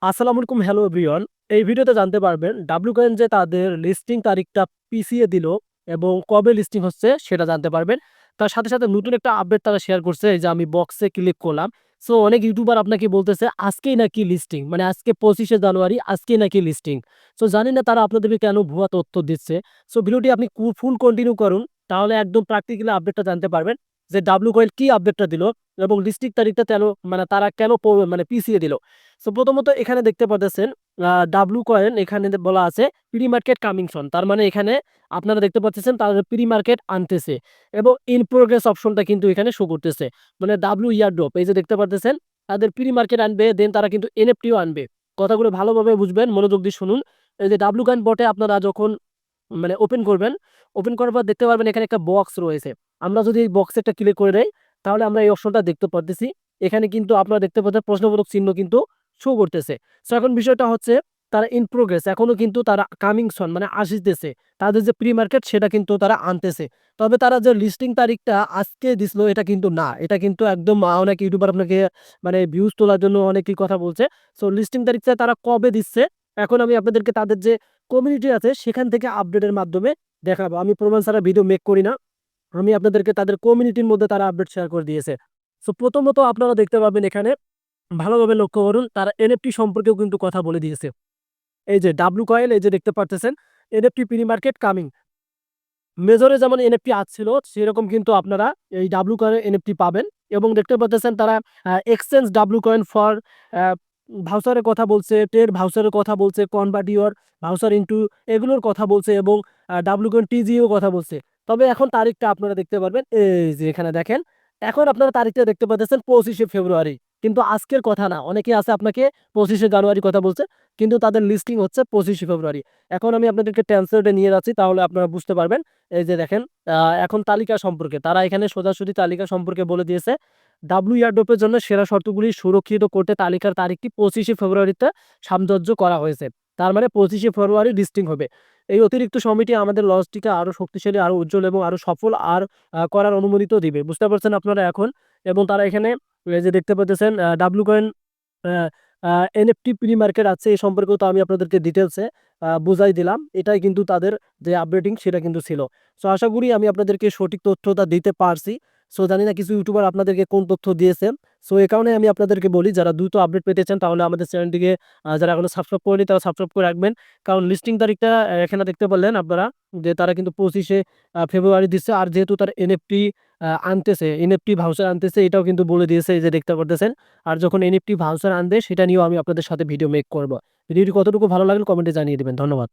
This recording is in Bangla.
আসসালামু আলাইকুম, হ্যালো এভরিওয়ান। এই ভিডিওতে জানতে পারবেন ডাব্লিউ কয়েন যে তাদের লিস্টিং তারিখটা পিছিয়ে দিল এবং কবে লিস্টিং হচ্ছে সেটা জানতে পারবেন। তার সাথে সাথে নতুন একটা আপডেট তারা শেয়ার করছে, এই যে আমি বক্সে ক্লিক করলাম। সো অনেক ইউটিউবার আপনাকে বলতেছে আজকেই নাকি লিস্টিং, মানে আজকে 25শে জানুয়ারি আজকেই নাকি লিস্টিং। সো জানি না তারা আপনাদেরকে কেন ভুয়া তথ্য দিচ্ছে। সো ভিডিওটি আপনি ফুল কন্টিনিউ করুন, তাহলে একদম প্র্যাকটিক্যালি আপডেটটা জানতে পারবেন যে ডাব্লিউ কয়েন কি আপডেটটা দিল এবং লিস্টিং তারিখটা কেন, মানে তারা কেন পিছিয়ে দিল। সো প্রথমত এখানে দেখতে পাচ্ছেন ডাব্লু কয়েন, এখানে বলা আছে প্রি মার্কেট কামিং সন, তার মানে এখানে আপনারা দেখতে পাচ্ছেন তাদের প্রি মার্কেট আনতেছে এবং ইন প্রোগ্রেস অপশনটা কিন্তু এখানে শো করতেছে, মানে ডাব্লু ইয়ার ড্রপ, এই যে দেখতে পাচ্ছেন তাদের প্রি মার্কেট আনবে, দেন তারা কিন্তু এনএফটিও আনবে। কথাগুলো ভালোভাবে বুঝবেন, মনোযোগ দিয়ে শুনুন। এই যে ডাব্লু কয়েন বটে আপনারা যখন মানে ওপেন করবেন, ওপেন করার পর দেখতে পারবেন এখানে একটা বক্স রয়েছে। আমরা যদি এই বক্সে একটা ক্লিক করে দেই তাহলে আমরা এই অপশনটা দেখতে পারতেছি। এখানে কিন্তু আপনারা দেখতে পাচ্ছেন প্রশ্নবোধক চিহ্ন কিন্তু শো করতেছে। সো এখন বিষয়টা হচ্ছে তারা ইন প্রোগ্রেস, এখনো কিন্তু তারা কামিং সন মানে আসতেছে, তাদের যে প্রি মার্কেট সেটা কিন্তু তারা আনতেছে। তবে তারা যে লিস্টিং তারিখটা আজকে দিছিল এটা কিন্তু না, এটা কিন্তু একদম অনেক ইউটিউবার আপনাকে মানে ভিউজ তোলার জন্য অনেকেই কথা বলছে। সো লিস্টিং তারিখটা তারা কবে দিচ্ছে এখন আমি আপনাদেরকে তাদের যে কমিউনিটি আছে সেখান থেকে আপডেটের মাধ্যমে দেখাবো। আমি প্রমাণ ছাড়া ভিডিও মেক করি না, আমি আপনাদেরকে তাদের কমিউনিটির মধ্যে তারা আপডেট শেয়ার করে দিয়েছে। সো প্রথমত আপনারা দেখতে পাবেন এখানে ভালোভাবে লক্ষ্য করুন, তারা এনএফটি সম্পর্কেও কিন্তু কথা বলে দিয়েছে। এই যে ডাব্লু কয়েন, এই যে দেখতে পারতেছেন এনএফটি প্রি মার্কেট কামিং, মেজরে যেমন এনএফটি আসছিল সেরকম কিন্তু আপনারা এই ডাব্লু কয়েন এনএফটি পাবেন। এবং দেখতে পাচ্ছেন তারা এক্সচেঞ্জ ডাব্লু কয়েন ফর ভাউচারের কথা বলছে, টের ভাউচারের কথা বলছে, কনভার্ট ইউর ভাউচার ইনটু এগুলোর কথা বলছে এবং ডাব্লু কয়েন টিজিও কথা বলছে। তবে এখন তারিখটা আপনারা দেখতে পারবেন, এই যে এখানে দেখেন, এখন আপনারা তারিখটা দেখতে পাচ্ছেন 25শে ফেব্রুয়ারি, কিন্তু আজকের কথা না। অনেকে আছে আপনাকে 25শে জানুয়ারি কথা বলছে, কিন্তু তাদের লিস্টিং হচ্ছে 25শে ফেব্রুয়ারি। এখন আমি আপনাদেরকে ট্রান্সলেটে নিয়ে যাচ্ছি, তাহলে আপনারা বুঝতে পারবেন। এই যে দেখেন এখন তালিকা সম্পর্কে তারা এখানে সোজাসুজি তালিকা সম্পর্কে বলে দিয়েছে। ডাব্লু ইয়ারড্রপের জন্য সেরা শর্তগুলি সুরক্ষিত করতে তালিকার তারিখটি 25শে ফেব্রুয়ারিতে সামঞ্জস্য করা হয়েছে। তার মানে 25শে ফেব্রুয়ারি লিস্টিং হবে। এই অতিরিক্ত সময়টি আমাদের লঞ্চটিকে আরো শক্তিশালী, আরো উজ্জ্বল এবং আরো সফল আর করার অনুমোদিত দিবে। বুঝতে পারছেন আপনারা এখন। এবং তারা এখানে এই যে দেখতে পাচ্ছেন W coin NFT pre market আছে, এই সম্পর্কেও তো আমি আপনাদেরকে ডিটেলসে বুঝাই দিলাম। এটাই কিন্তু তাদের যে আপডেটিং সেটা কিন্তু ছিল। সো আশা করি আমি আপনাদেরকে সঠিক তথ্যটা দিতে পারছি। সো জানি না কিছু ইউটিউবার আপনাদেরকে কোন তথ্য দিয়েছে। সো এই কারণে আমি আপনাদেরকে বলি, যারা দ্রুত আপডেট পেতে চান তাহলে আমাদের চ্যানেলটিকে যারা এখনো সাবস্ক্রাইব করেনি তারা সাবস্ক্রাইব করে রাখবেন। কারণ লিস্টিং তারিখটা এখানে দেখতে পারলেন আপনারা যে তারা কিন্তু 25শে ফেব্রুয়ারি দিচ্ছে। আর যেহেতু তার এনএফটি আনতেছে, এনএফটি ভাউচার আনতেছে, এটাও কিন্তু বলে দিয়েছে, এই যে দেখতে পারতেছেন। আর যখন এনএফটি ভাউচার আনবে সেটা নিয়েও আমি আপনাদের সাথে ভিডিও মেক করব। ভিডিওটি কতটুকু ভালো লাগলো কমেন্টে জানিয়ে দিবেন। ধন্যবাদ।